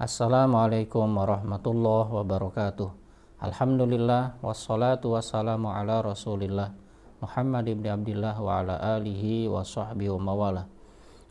Assalamualaikum warahmatullahi wabarakatuh. Alhamdulillah wassalatu wassalamu ala Rasulillah Muhammad ibn Abdillah wa ala alihi wa sahbihi wa mawala.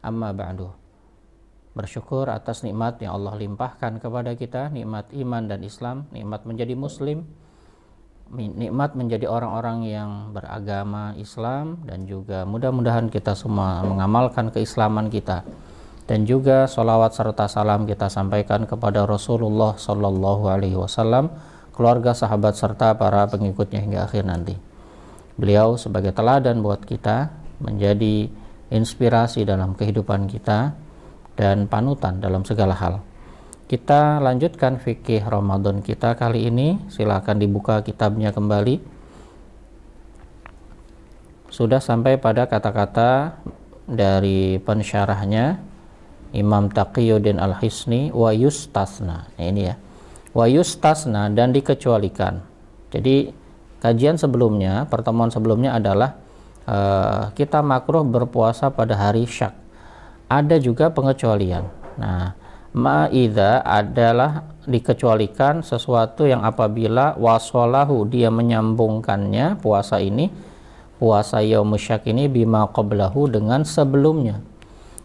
Amma ba'du. Bersyukur atas nikmat yang Allah limpahkan kepada kita, nikmat iman dan Islam, nikmat menjadi muslim, nikmat menjadi orang-orang yang beragama Islam, dan juga mudah-mudahan kita semua mengamalkan keislaman kita. Dan juga salawat serta salam kita sampaikan kepada Rasulullah Sallallahu Alaihi Wasallam, keluarga, sahabat serta para pengikutnya hingga akhir nanti. Beliau sebagai teladan buat kita, menjadi inspirasi dalam kehidupan kita dan panutan dalam segala hal. Kita lanjutkan fikih Ramadan kita kali ini. Silakan dibuka kitabnya kembali. Sudah sampai pada kata-kata dari pensyarahnya Imam Taqiyuddin Al-Hisni, wa yustasna. Nah, ini ya, wa yustasna, dan dikecualikan. Jadi kajian sebelumnya, pertemuan sebelumnya adalah kita makruh berpuasa pada hari syak. Ada juga pengecualian. Nah, ma'idha adalah dikecualikan sesuatu yang apabila wasolahu, dia menyambungkannya, puasa ini, puasa yaumusyak ini, bima qablahu, dengan sebelumnya.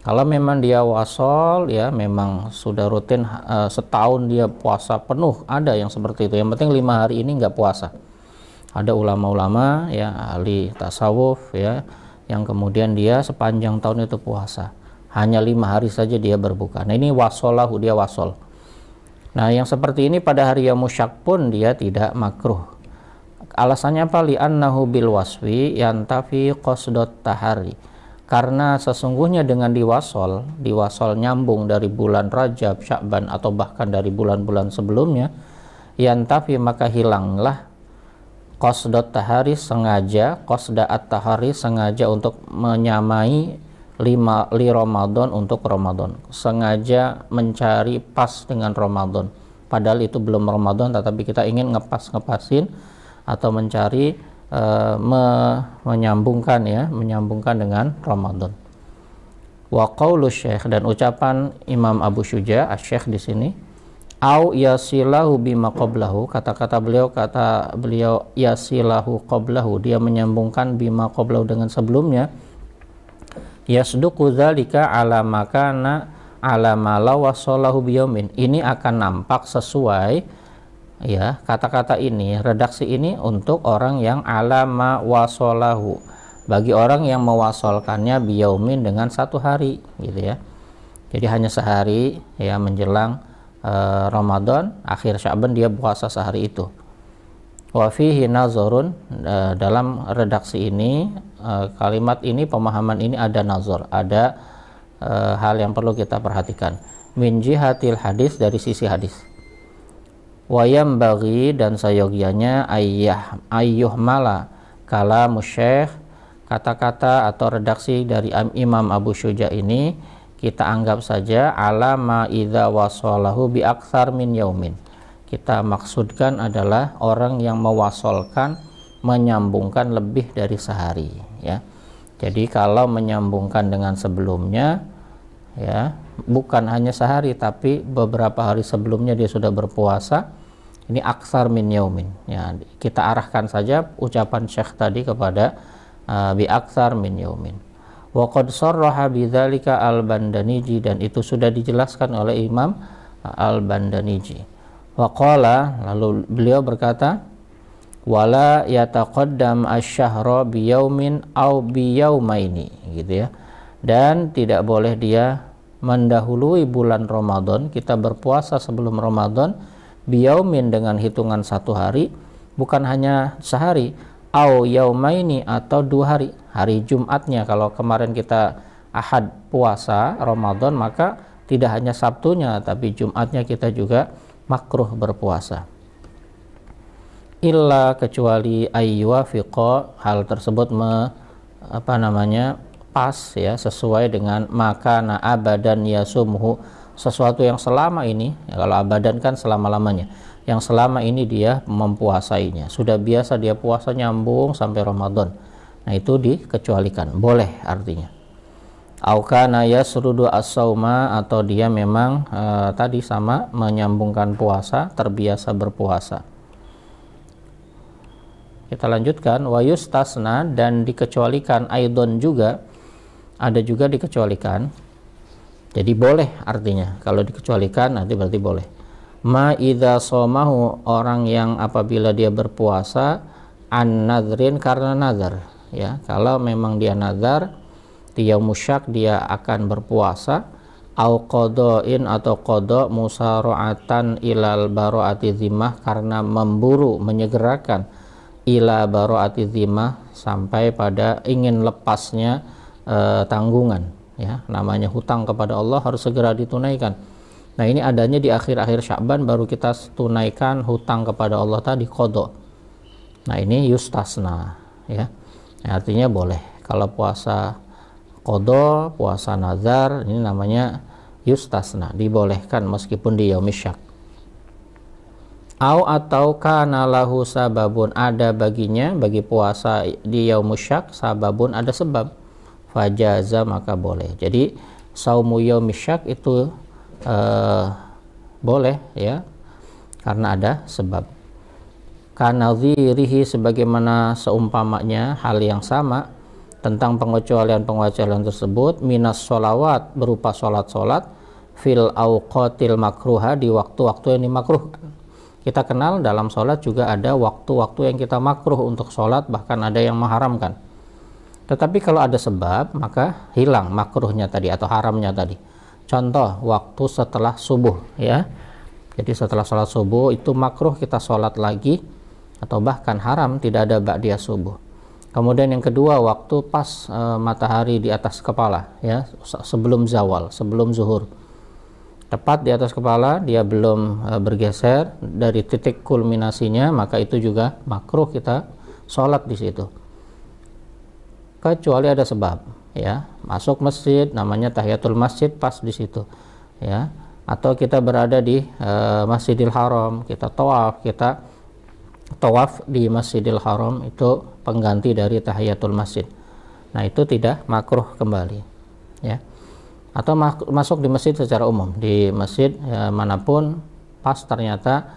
Kalau memang dia wasol, ya memang sudah rutin setahun dia puasa penuh, ada yang seperti itu. Yang penting 5 hari ini nggak puasa. Ada ulama-ulama ya ahli tasawuf ya yang kemudian dia sepanjang tahun itu puasa, hanya 5 hari saja dia berbuka. Nah, ini wasolahu, dia wasol. Nah, yang seperti ini pada hari yamusyak pun dia tidak makruh. Alasannya apa? Li'annahu bil waswi yantafi qasdot tahari. Karena sesungguhnya dengan diwasol nyambung dari bulan Rajab, Sya'ban, atau bahkan dari bulan-bulan sebelumnya, yantafi, maka hilanglah qasdot tahari, sengaja, qasda'at tahari, sengaja untuk menyamai li Ramadan, untuk Ramadan, sengaja mencari pas dengan Ramadan, padahal itu belum Ramadan, tetapi kita ingin ngepasin atau mencari menyambungkan dengan Ramadan. Wa qaulu syekh, dan ucapan Imam Abu Syuja asy-Syekh di sini, au yasilahu bima qablahu, kata beliau yasilahu qablahu, dia menyambungkan bima qablahu dengan sebelumnya, yasduqu dzalika ala makana ala ma la wasallahu biyaumin. Ini akan nampak sesuai ya, kata-kata ini, redaksi ini untuk orang yang alama wasolahu, bagi orang yang mewasolkannya biyaumin, dengan 1 hari gitu ya. Jadi hanya sehari ya menjelang Ramadan, akhir Sya'ban dia puasa sehari itu. Wa fihi nazarun, dalam redaksi ini, kalimat ini, pemahaman ini ada nazar, ada hal yang perlu kita perhatikan. Min jihatil hadis, dari sisi hadis. Wayam bagi, dan sayogianya ayyuh mala kalamu syekh, kata-kata atau redaksi dari Imam Abu Syuja ini kita anggap saja ala ma idza wasalahu bi aktsar min yaumin. Kita maksudkan adalah orang yang mewasolkan, menyambungkan lebih dari sehari ya. Jadi kalau menyambungkan dengan sebelumnya ya, bukan hanya sehari tapi beberapa hari sebelumnya dia sudah berpuasa, ini aksar min yaumin ya. Kita arahkan saja ucapan Syekh tadi kepada bi aksar min yaumin. Wa qad sarraha bidzalika al-Bandaniji, dan itu sudah dijelaskan oleh Imam al-Bandaniji. Wa qala, lalu beliau berkata, wala yataqaddam asy-syahra bi yaumin aw bi yaumaini, gitu ya. Dan tidak boleh dia mendahului bulan Ramadan, kita berpuasa sebelum Ramadan, biyaumin, dengan hitungan 1 hari, bukan hanya sehari, au yaumaini, atau 2 hari, hari Jumatnya. Kalau kemarin kita Ahad puasa Ramadan, maka tidak hanya Sabtunya tapi Jumatnya kita juga makruh berpuasa. Illa, kecuali ayyuwafiqa, hal tersebut pas ya, sesuai dengan makana abadan yasumhu, sesuatu yang selama ini ya, kalau abadan kan selama-lamanya, yang selama ini dia mempuasainya, sudah biasa dia puasa nyambung sampai Ramadan. Nah, itu dikecualikan, boleh artinya. Au kana yasrudu as-sauma, atau dia memang tadi sama menyambungkan puasa, terbiasa berpuasa. Kita lanjutkan, wa yustasna, dan dikecualikan, aidon juga, ada juga dikecualikan. Jadi boleh, artinya kalau dikecualikan nanti berarti boleh. Ma idza somahu, orang yang apabila dia berpuasa an nadrin, karena nazar, ya, kalau memang dia nazar di yaumul syak dia akan berpuasa, au qada'in, atau qada, musara'atan ilal bara'ati zimmah, karena memburu, menyegerakan, ila bara'ati zimmah, sampai pada ingin lepasnya tanggungan, ya, namanya hutang kepada Allah harus segera ditunaikan. Nah, ini adanya di akhir-akhir Sya'ban, baru kita tunaikan hutang kepada Allah tadi, qada. Nah, ini yustasna, ya. Nah, artinya boleh kalau puasa qada, puasa nazar, ini namanya yustasna, dibolehkan meskipun di yaumil syak. Au, atau kana lahu sababun, ada baginya, bagi puasa di yaumul syak, sababun, ada sebab, fajaza, maka boleh. Jadi saumu yaumil syak itu boleh, ya, karena ada sebab. Kanadhirihi, sebagaimana seumpamanya hal yang sama tentang pengecualian tersebut, minas sholawat, berupa sholat-sholat, fil auqatil makruha, di waktu-waktu yang dimakruhkan. Kita kenal dalam sholat juga ada waktu-waktu yang kita makruh untuk sholat, bahkan ada yang mengharamkan. Tetapi kalau ada sebab, maka hilang makruhnya tadi atau haramnya tadi. Contoh, waktu setelah subuh, ya. Jadi setelah sholat subuh itu makruh kita sholat lagi, atau bahkan haram, tidak ada ba'diyah subuh. Kemudian yang kedua, waktu pas matahari di atas kepala, ya, sebelum zawal, sebelum zuhur, tepat di atas kepala, dia belum bergeser dari titik kulminasinya, maka itu juga makruh kita sholat di situ, kecuali ada sebab, ya, masuk masjid, namanya tahiyatul masjid, pas di situ, ya, atau kita berada di Masjidil Haram, kita tawaf di Masjidil Haram, itu pengganti dari tahiyatul masjid. Nah, itu tidak makruh kembali, ya. Atau masuk di masjid secara umum, di masjid manapun, pas ternyata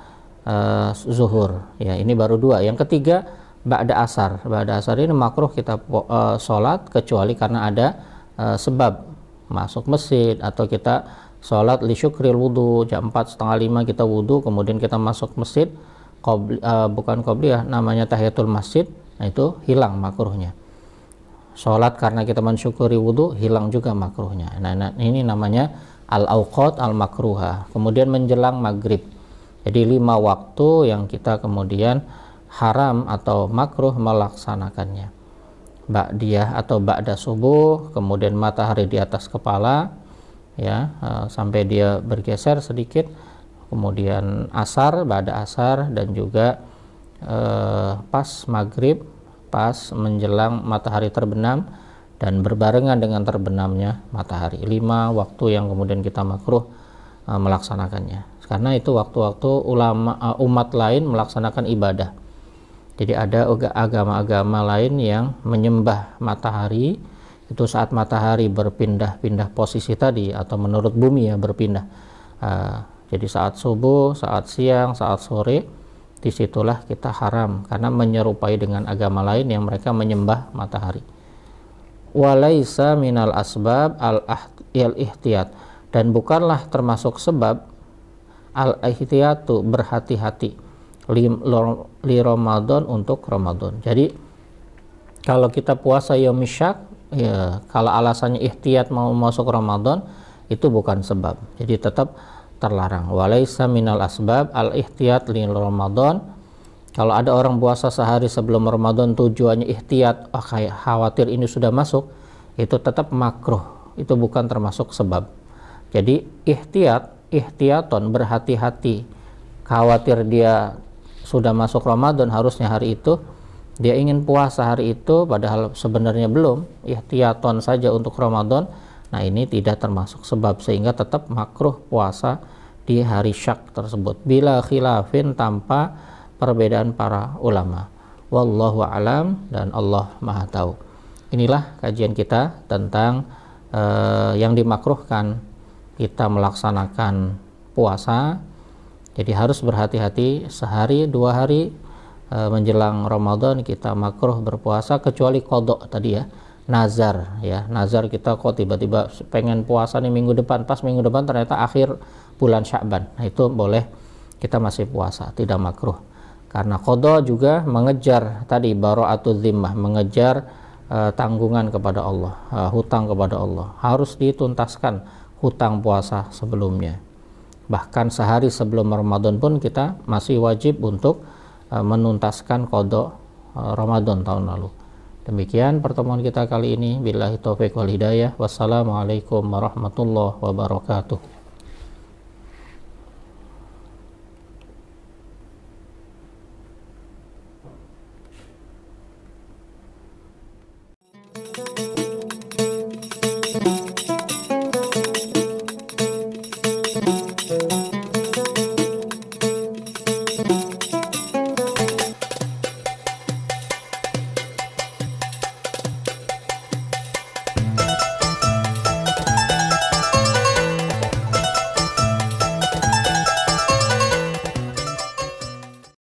zuhur, ya, ini baru dua. Yang ketiga, ba'da asar. Ba'da asar ini makruh kita sholat, kecuali karena ada sebab, masuk masjid, atau kita sholat li syukril wudu, jam 4:30 kita wudu, kemudian kita masuk masjid, bukan qobliyah, namanya tahiyatul masjid. Nah, itu hilang makruhnya. Sholat karena kita mensyukuri wudu, hilang juga makruhnya. Nah, ini namanya al-auqat al-makruha. Kemudian menjelang maghrib, jadi 5 waktu yang kita kemudian haram atau makruh melaksanakannya. Ba'diyah atau ba'da subuh, kemudian matahari di atas kepala, ya, sampai dia bergeser sedikit, kemudian asar, ba'da asar, dan juga pas maghrib, pas menjelang matahari terbenam dan berbarengan dengan terbenamnya matahari. 5 waktu yang kemudian kita makruh melaksanakannya, karena itu waktu-waktu umat lain melaksanakan ibadah. Jadi ada agama-agama lain yang menyembah matahari itu saat matahari berpindah-pindah posisi tadi, atau menurut bumi, ya, berpindah. Jadi saat subuh, saat siang, saat sore, disitulah kita haram karena menyerupai dengan agama lain yang mereka menyembah matahari. Walaisa minal asbab al-ihtiyat, dan bukanlah termasuk sebab al-ihtiyatu, berhati-hati, li Ramadan, untuk Ramadan. Jadi kalau kita puasa yaumil syak, ya, kalau alasannya ihtiyat mau masuk Ramadan, itu bukan sebab, jadi tetap terlarang. Walaisa minal asbab al-ihtiyat li Ramadan. Kalau ada orang puasa sehari sebelum Ramadan tujuannya ihtiyat, kayak khawatir ini sudah masuk, itu tetap makruh, itu bukan termasuk sebab. Jadi ihtiyaton, berhati-hati, khawatir dia sudah masuk Ramadan, harusnya hari itu dia ingin puasa hari itu, padahal sebenarnya belum, ihtiyaton saja untuk Ramadan. Nah, ini tidak termasuk sebab, sehingga tetap makruh puasa di hari syak tersebut, bila khilafin, tanpa perbedaan para ulama. Wallahu alam, dan Allah Maha tahu. Inilah kajian kita tentang yang dimakruhkan kita melaksanakan puasa. Jadi harus berhati-hati, sehari 2 hari menjelang Ramadan kita makruh berpuasa, kecuali qadha tadi ya, nazar ya. Nazar kita kok tiba-tiba pengen puasa nih minggu depan, pas minggu depan ternyata akhir bulan Sya'ban. Nah, itu boleh kita masih puasa, tidak makruh. Karena qadha juga mengejar tadi bara'atul zimmah, mengejar tanggungan kepada Allah, hutang kepada Allah. Harus dituntaskan hutang puasa sebelumnya. Bahkan sehari sebelum Ramadan pun kita masih wajib untuk menuntaskan qadha Ramadan tahun lalu. Demikian pertemuan kita kali ini. Billahi taufiq wal hidayah. Wassalamualaikum warahmatullahi wabarakatuh.